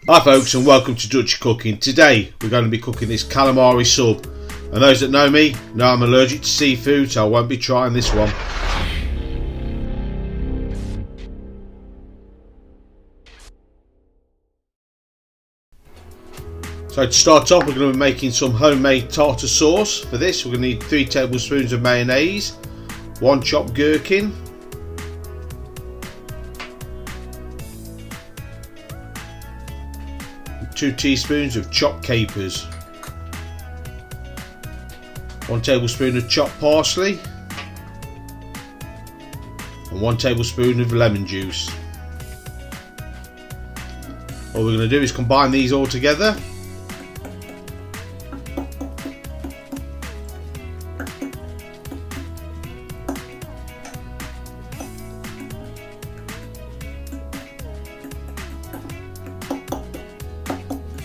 Hi folks, and welcome to Dutchy Cooking. Today we're going to be cooking this calamari sub, and those that know me know I'm allergic to seafood, so I won't be trying this one. So to start off, we're going to be making some homemade tartar sauce. For this we're going to need 3 tablespoons of mayonnaise, 1 chopped gherkin, 2 teaspoons of chopped capers, 1 tablespoon of chopped parsley, and 1 tablespoon of lemon juice. What we're going to do is combine these all together.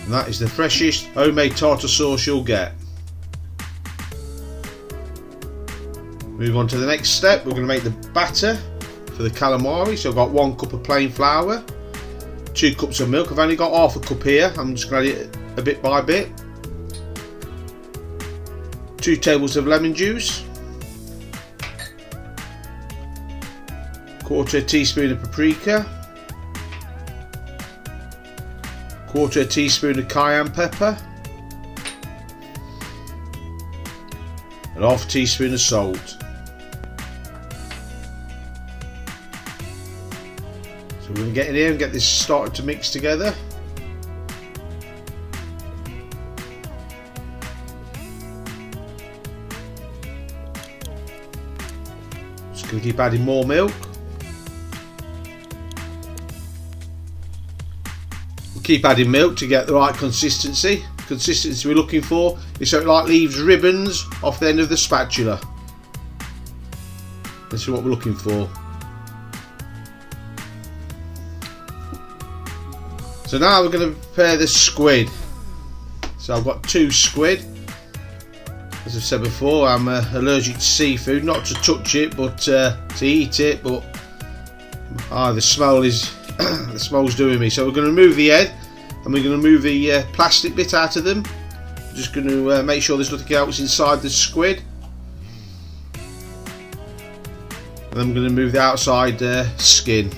And that is the freshest homemade tartar sauce you'll get. Move on to the next step. We're going to make the batter for the calamari. So I've got 1 cup of plain flour, 2 cups of milk. I've only got half a cup here. I'm just going to add it a bit by bit. 2 tablespoons of lemon juice, 1/4 teaspoon of paprika, 1/4 teaspoon of cayenne pepper, and 1/2 teaspoon of salt. So we're going to get in here and get this started to mix together. Just going to keep adding more milk. Keep adding milk to get the right consistency. Consistency we're looking for is so it like leaves ribbons off the end of the spatula. This is what we're looking for. So now we're going to prepare the squid. So I've got 2 squid. As I've said before, I'm allergic to seafood. Not to touch it, but to eat it. But the smell is the smell's doing me. So we're going to remove the head, and we're going to remove the plastic bit out of them. Just going to make sure there's nothing else inside the squid, and then we're going to remove the outside skin.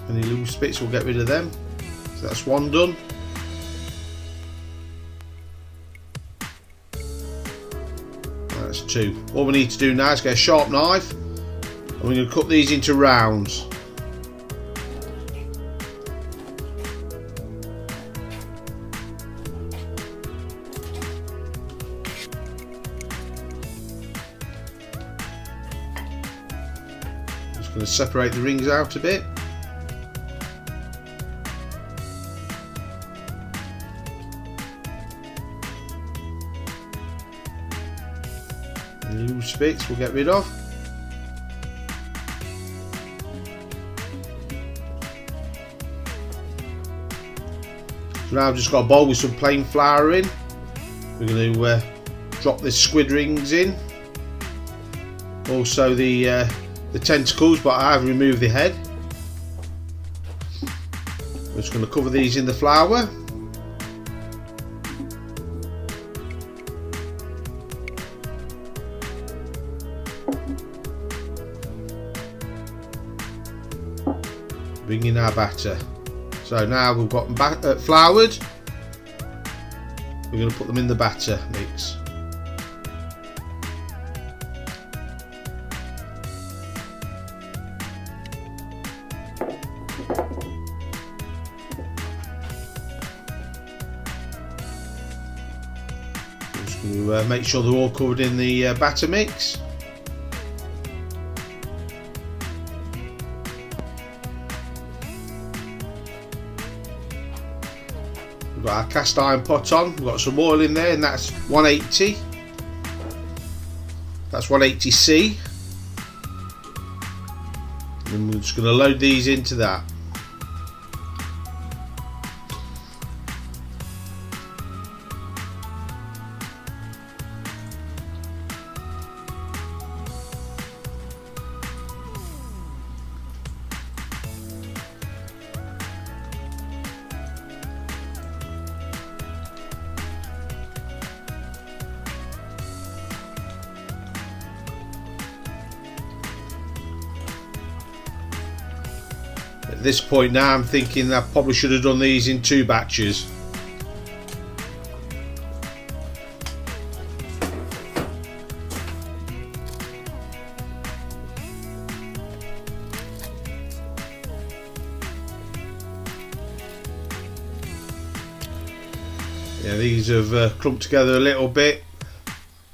Any loose bits, we'll get rid of them. So that's 1 done. That's 2. All we need to do now is get a sharp knife, and we're going to cut these into rounds. Just going to separate the rings out a bit. Loose bits we'll get rid of. So now I've just got a bowl with some plain flour in. We're going to drop the squid rings in, also the tentacles, but I have removed the head. We're just going to cover these in the flour. Bring in our batter. So now we've got them floured. We're going to put them in the batter mix. Just going to make sure they're all covered in the batter mix. We've got our cast iron pot on, we've got some oil in there, and that's 180. That's 180C. And we're just going to load these into that. At this point now I'm thinking I probably should have done these in 2 batches. Yeah, these have clumped together a little bit.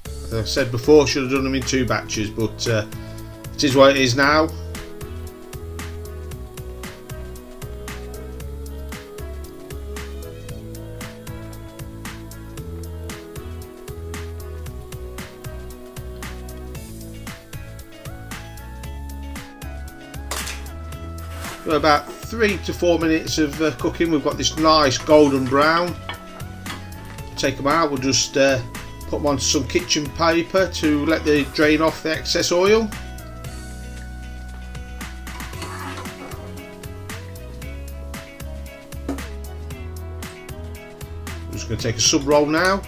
As I said before, should have done them in 2 batches, but it is what it is now. For about 3 to 4 minutes of cooking, we've got this nice golden brown. Take them out, we'll just put them onto some kitchen paper to let the drain off the excess oil. I'm just going to take a sub roll now.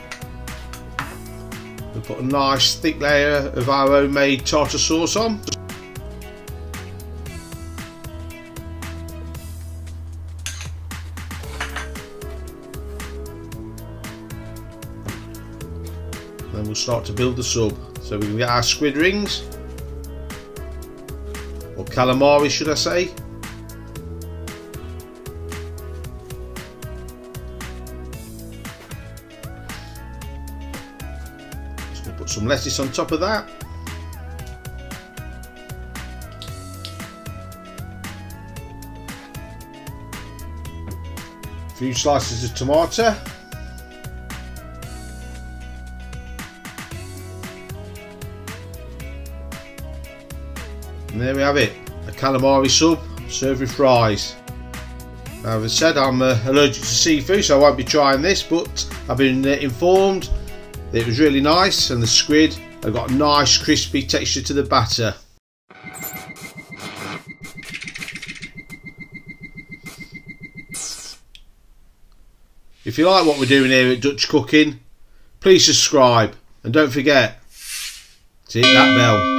We'll put a nice thick layer of our homemade tartar sauce on. Then we'll start to build the sub. So we can get our squid rings, or calamari should I say. Just going to put some lettuce on top of that. A few slices of tomato. And there we have it, a calamari sub served with fries. Now, as I said, I'm allergic to seafood, so I won't be trying this, but I've been informed that it was really nice, and the squid have got a nice crispy texture to the batter. If you like what we're doing here at Dutch Cooking, please subscribe, and don't forget to hit that bell.